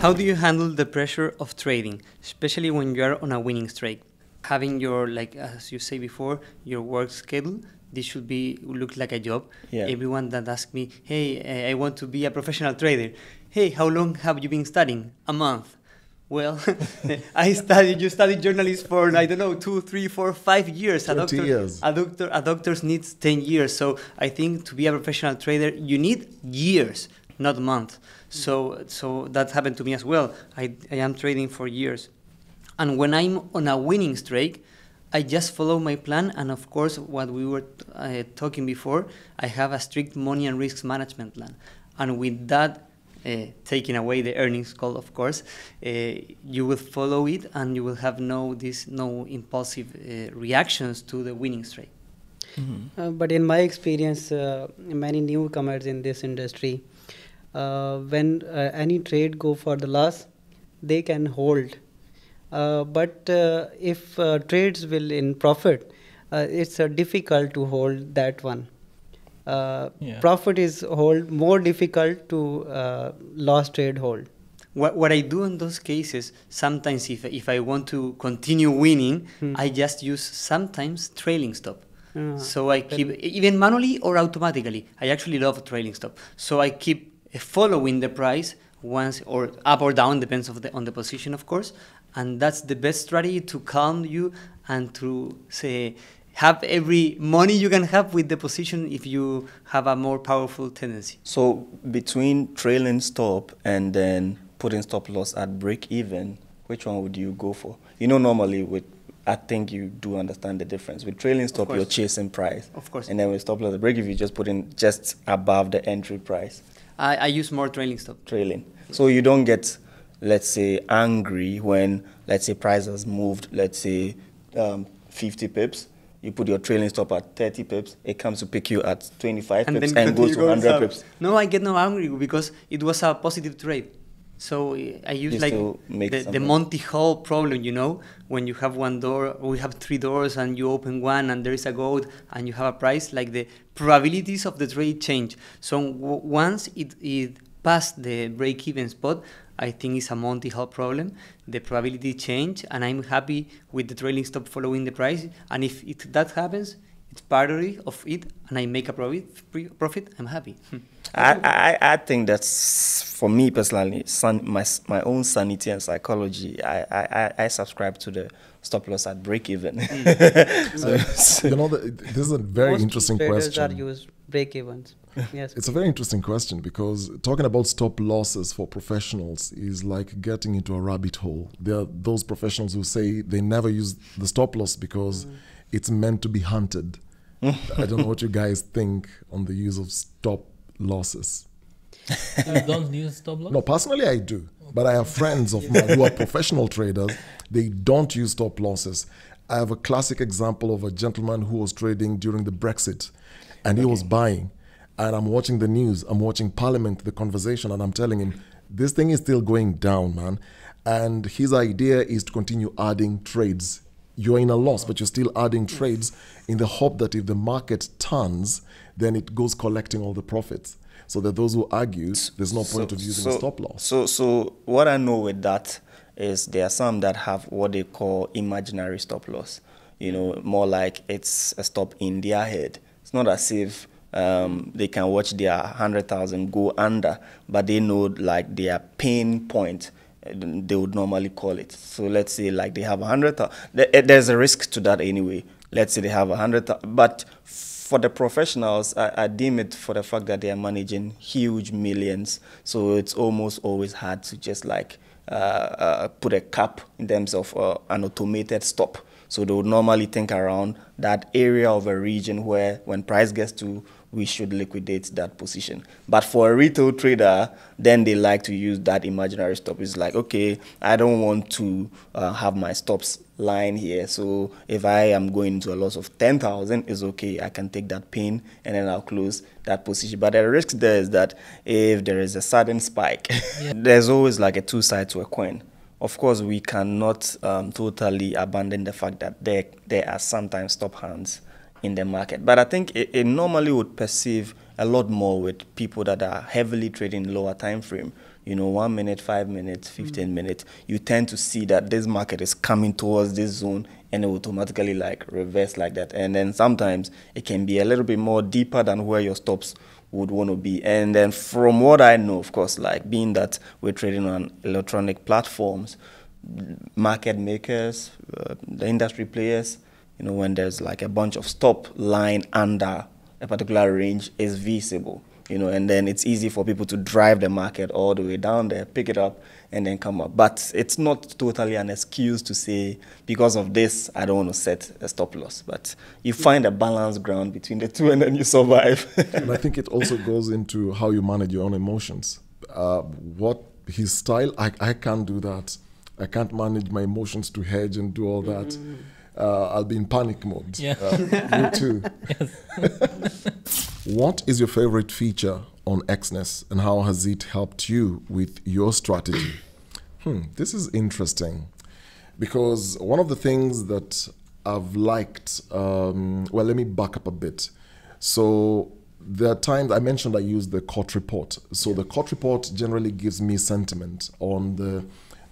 How do you handle the pressure of trading, especially when you are on a winning streak? Having your, like as you say before, your work schedule, this should be look like a job. Yeah. Everyone that asks me, hey, I want to be a professional trader. Hey, how long have you been studying? A month. Well, you studied journalism for, I don't know, 2, 3, 4, 5 years. 20 years. A doctor needs 10 years. So I think to be a professional trader, you need years, not months. So that happened to me as well. I am trading for years. And when I'm on a winning streak, I just follow my plan. And of course, what we were talking before, I have a strict money and risks management plan. And with that, taking away the earnings call, of course, you will follow it and you will have no impulsive reactions to the winning streak. Mm-hmm. But in my experience, many newcomers in this industry, when any trade go for the loss, they can hold. But if trades will in profit, it's difficult to hold that one. Profit is more difficult to loss trade hold. What I do in those cases, sometimes if I want to continue winning, I just use sometimes trailing stop. So I keep, even manually or automatically, I actually love trailing stop. So I keep following the price once, or up or down, depends on the position, of course. And that's the best strategy to calm you and to say, have every money you can have with the position if you have a more powerful tendency. So between trailing stop and then putting stop loss at break even, which one would you go for? You know, normally I think you do understand the difference. With trailing stop, you're chasing price. Of course. And then with stop loss at break even, you just put in just above the entry price. I use more trailing stop. Trailing. So you don't get, let's say, angry when, let's say, price has moved, let's say, 50 pips. You put your trailing stop at 30 pips, it comes to pick you at 25 pips and goes to 100 pips. No, I get no angry because it was a positive trade. So I use like the Monty Hall problem, you know, when you have one door, we have 3 doors and you open one and there is a gold and you have a price, like the probabilities of the trade change. So once it passed the break-even spot, I think it's a Monty Hall problem. The probability change, and I'm happy with the trailing stop following the price. And if that happens, it's part of it, and I make a profit, I'm happy. I think that's, for me personally, my own sanity and psychology. I subscribe to the stop loss at break even. You know, this is a very interesting question. Most traders are used break evens. Yes, it's a very interesting question, because talking about stop losses for professionals is like getting into a rabbit hole. There are those professionals who say they never use the stop loss because it's meant to be hunted. I don't know what you guys think on the use of stop losses. You don't use stop loss? No, personally I do. But I have friends of mine who are professional traders. They don't use stop losses. I have a classic example of a gentleman who was trading during the Brexit, and he was buying. And I'm watching the news, I'm watching Parliament, the conversation, and I'm telling him, this thing is still going down, man. And his idea is to continue adding trades. You're in a loss, but you're still adding trades in the hope that if the market turns, then it goes collecting all the profits. So that those who argue, there's no point of using a stop loss. So what I know with that is there are some that have what they call imaginary stop loss. You know, more like it's a stop in their head. It's not as if they can watch their 100,000 go under, but they know like their pain point, they would normally call it. So let's say like they have 100,000. There's a risk to that anyway. Let's say they have 100,000, but for the professionals, I deem it for the fact that they are managing huge millions. So it's almost always hard to just like put a cap in terms of an automated stop. So they would normally think around that area of a region where when price gets to, we should liquidate that position. But for a retail trader, then they like to use that imaginary stop. It's like, okay, I don't want to have my stops line here. So if I am going into a loss of 10,000, it's okay. I can take that pain and then I'll close that position. But the risk there is that if there is a sudden spike, there's always like a two sides to a coin. Of course, we cannot totally abandon the fact that there are sometimes stop hands in the market. But I think it normally would perceive a lot more with people that are heavily trading lower time frame. 1 minute, 5 minutes, 15 minutes. You tend to see that this market is coming towards this zone and it will automatically like reverse like that. And then sometimes it can be a little bit more deeper than where your stops would want to be. And then from what I know, of course, like being that we're trading on electronic platforms, market makers, the industry players, when there's like a bunch of stop line under a particular range is visible, and then it's easy for people to drive the market all the way down there, pick it up, and then come up. But it's not totally an excuse to say, because of this, I don't want to set a stop loss. But you find a balanced ground between the two, and then you survive. And I think it also goes into how you manage your own emotions. What his style, I can't do that. I can't manage my emotions to hedge and do all that. I'll be in panic mode. Yeah. You too. What is your favorite feature on Exness, and how has it helped you with your strategy? This is interesting, because one of the things that I've liked, well, let me back up a bit. So there are times I mentioned I use the court report. So the court report generally gives me sentiment on the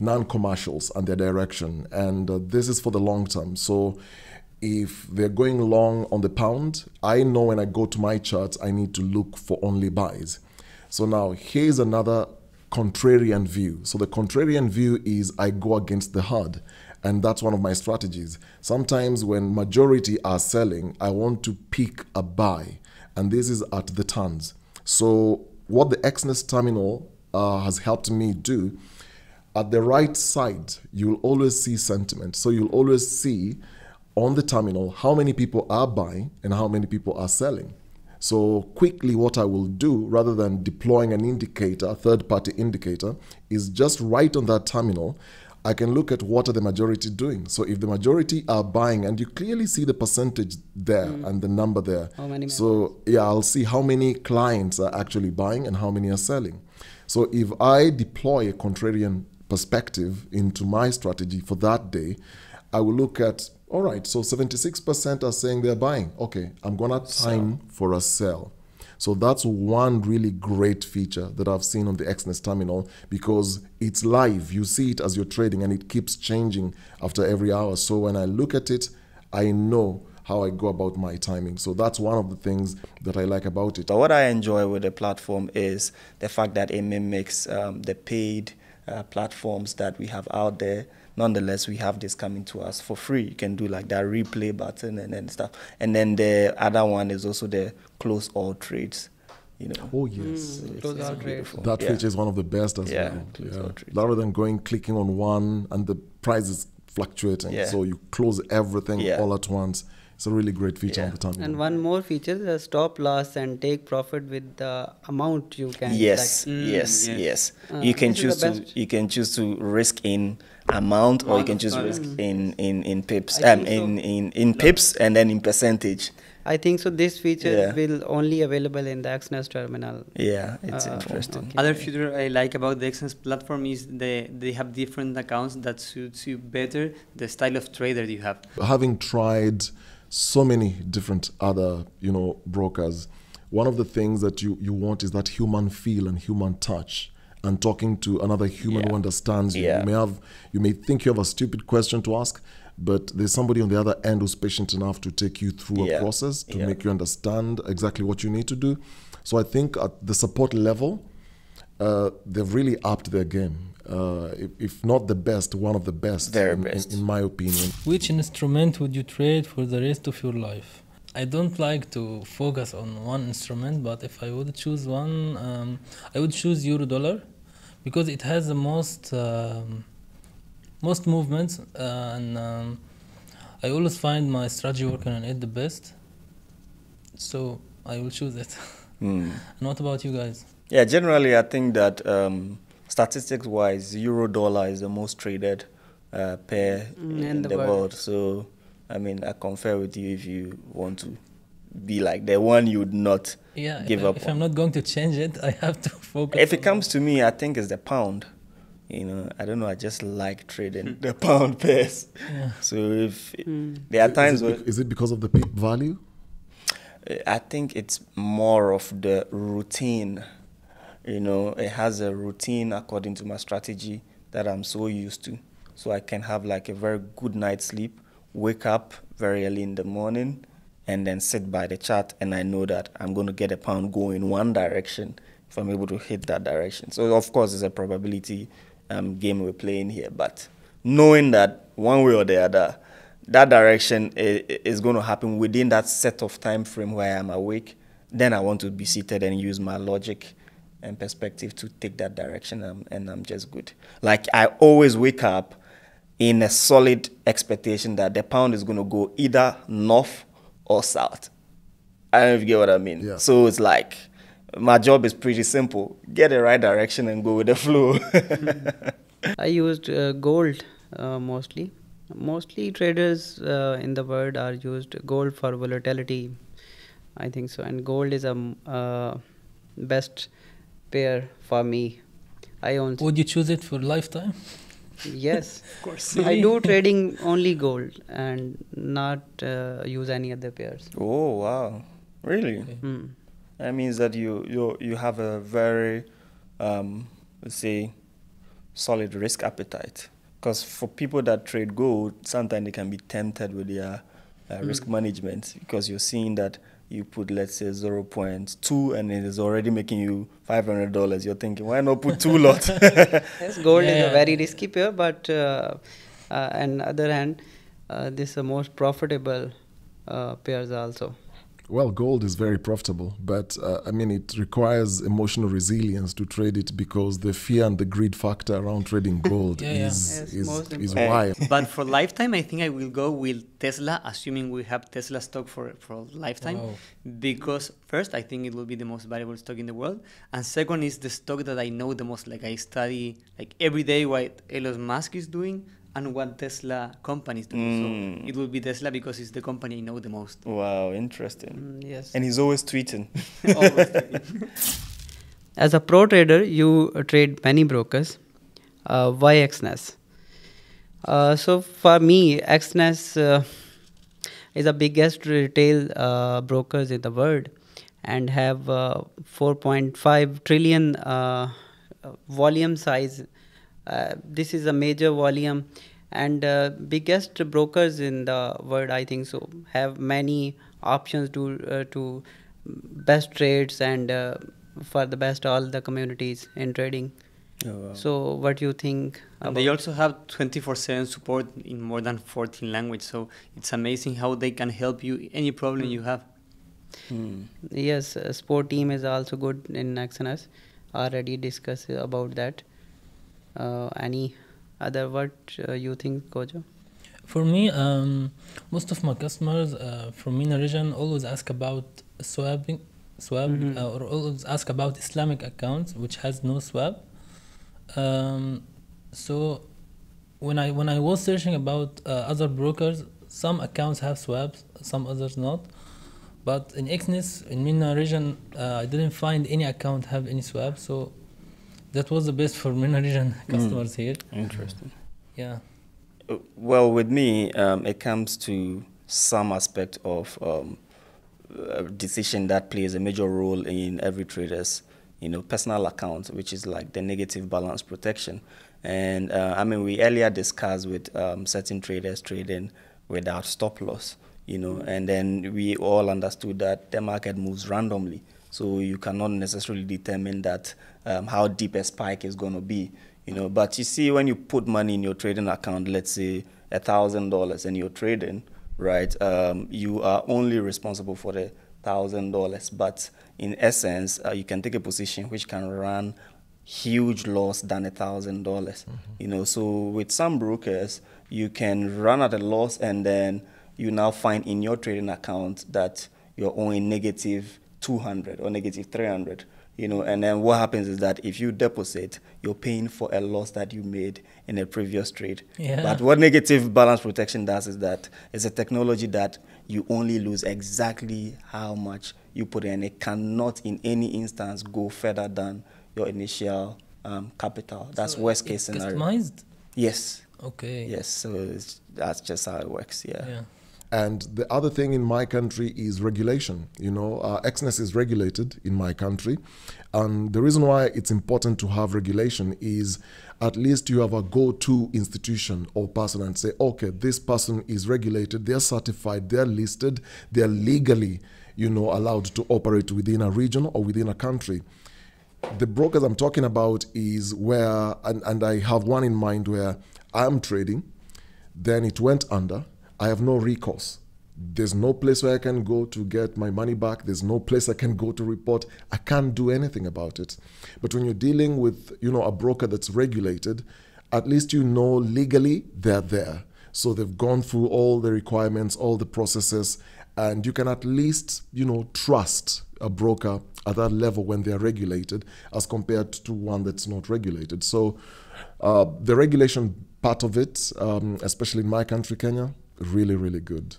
non-commercials and their direction, and this is for the long term. So if they're going long on the pound, I know when I go to my charts, I need to look for only buys. So now here's another contrarian view. So the contrarian view is I go against the herd, and that's one of my strategies. Sometimes when majority are selling, I want to pick a buy, and this is at the tons. So what the Exness terminal has helped me do, at the right side, you'll always see sentiment. So you'll always see on the terminal how many people are buying and how many people are selling. So quickly what I will do, rather than deploying an indicator, a third-party indicator, is just right on that terminal, I can look at what are the majority doing. So if the majority are buying, and you clearly see the percentage there and the number there. How many so yeah, I'll see how many clients are actually buying and how many are selling. So if I deploy a contrarian perspective into my strategy for that day, I will look at, all right, so 76% are saying they're buying. Okay, I'm going to time for a sell. So that's one really great feature that I've seen on the Exness terminal, because it's live. You see it as you're trading, and it keeps changing after every hour. So when I look at it, I know how I go about my timing. So that's one of the things that I like about it. So what I enjoy with the platform is the fact that it mimics the paid platforms that we have out there. Nonetheless, we have this coming to us for free. You can do like that replay button and stuff. And then the other one is also the close all trades. Oh yes, Close all trades. That feature is one of the best as well. Rather than clicking on one and the price is fluctuating, so you close everything all at once. It's a really great feature on the terminal. And one more feature, the stop loss and take profit with the amount you can. Yes. You can choose to risk in amount, or you can choose risk in pips. In pips and then in percentage. I think so. This feature will only available in the Exness terminal. Yeah, it's interesting. Okay. Other feature I like about the Exness platform is they have different accounts that suits you better, the style of trader you have. Having tried so many different other, brokers, one of the things that you want is that human feel and human touch, and talking to another human who understands you. You may think you have a stupid question to ask, but there's somebody on the other end who's patient enough to take you through a process to make you understand exactly what you need to do. So I think at the support level, they've really upped their game. If not the best, one of the best, in my opinion. Which instrument would you trade for the rest of your life? I don't like to focus on one instrument, but if I would choose one, I would choose euro-dollar, because it has the most movements, and I always find my strategy working on it the best. So I will choose it. And what about you guys? Yeah, generally I think that statistics-wise, euro-dollar is the most traded pair in the world. So, I mean, I confer with you if you want to be like the one you would not give up on. If I'm not going to change it, I have to focus. If it comes to me, I think it's the pound. I don't know, I just like trading the pound pairs. So if there are times is it because of the peak value? I think it's more of the routine. It has a routine according to my strategy that I'm so used to. So I can have like a very good night's sleep, wake up very early in the morning, and then sit by the chart, and I know that I'm going to get a pound go in one direction if I'm able to hit that direction. So of course it's a probability game we're playing here, but knowing that one way or the other, that direction is going to happen within that set of time frame where I'm awake, then I want to be seated and use my logic and perspective to take that direction, and I'm just good. Like, I always wake up in a solid expectation that the pound is going to go either north or south. I don't know if you get what I mean. Yeah. So it's like, my job is pretty simple. Get the right direction and go with the flow. I used gold mostly. Mostly traders in the world are used gold for volatility, I think so. And gold is a best pair for me. I own. Would you choose it for lifetime? Yes, Of course. I do trading only gold and not use any other pairs. Oh, wow. Really? Hmm. That means that you have a very, let's say, solid risk appetite. Because for people that trade gold, sometimes they can be tempted with their risk management, because you're seeing that you put, let's say, 0.2 and it is already making you $500. You're thinking, why not put 2 lots? Yes, gold is Yeah. a very risky pair, but on other hand, this is the most profitable pairs also. Well, gold is very profitable, but it requires emotional resilience to trade it, because the fear and the greed factor around trading gold Yeah, yeah. Yes, most is important. wild. But for lifetime, I think I will go with Tesla, assuming we have Tesla stock for lifetime. Wow. Because first, I think it will be the most valuable stock in the world. And second is the stock that I know the most. Like, I study like every day what Elon Musk is doing and what Tesla company is doing. So it will be Tesla because it's the company I know the most. Wow, interesting. Yes. And he's always tweeting. Always. As a pro trader, you trade many brokers. Why Exness? So for me, Exness is the biggest retail brokers in the world and have 4.5 trillion volume size. This is a major volume, and biggest brokers in the world, I think so, have many options to best trades and for the best all the communities in trading. Oh, wow. So what do you think And about they also have 24/7 support in more than 14 languages. So it's amazing how they can help you any problem you have. Yes, sport team is also good in Exness. Already discussed about that. Any other what you think, Kojo? For me, most of my customers from MENA region always ask about swap, or always ask about Islamic accounts which has no swap. So when I was searching about other brokers, some accounts have swaps, some others not. But in Exness, in MENA region, I didn't find any account have any swap. So that was the best for MENA region customers here. Interesting. Yeah. Well, with me, it comes to some aspect of a decision that plays a major role in every trader's, personal account, which is like the negative balance protection. And we earlier discussed with certain traders trading without stop loss, and then we all understood that the market moves randomly. So you cannot necessarily determine that how deep a spike is going to be, But you see, when you put money in your trading account, let's say $1,000, and you're trading, right? You are only responsible for the $1,000, but in essence, you can take a position which can run huge loss than $1,000. So with some brokers, you can run at a loss, and then you now find in your trading account that you're owing negative 200 or negative 300, and then what happens is that if you deposit, you're paying for a loss that you made in a previous trade. Yeah. But what negative balance protection does is that it's a technology that you only lose exactly how much you put in. It cannot in any instance go further than your initial capital. That's So worst case it's scenario. customized? Yes. Okay. Yes. So that's just how it works. Yeah. Yeah. And the other thing in my country is regulation. You know, Exness is regulated in my country. And the reason why it's important to have regulation is at least you have a go-to institution or person and say, okay, this person is regulated, they're certified, they're listed, they're legally, you know, allowed to operate within a region or within a country. The brokers I'm talking about is where, and I have one in mind where I'm trading, then it went under, I have no recourse. There's no place where I can go to get my money back. There's no place I can go to report. I can't do anything about it. But when you're dealing with, you know, a broker that's regulated, at least you know legally they're there. So they've gone through all the requirements, all the processes, and you can at least, you know, trust a broker at that level when they're regulated as compared to one that's not regulated. So the regulation part of it, especially in my country, Kenya, really, really good.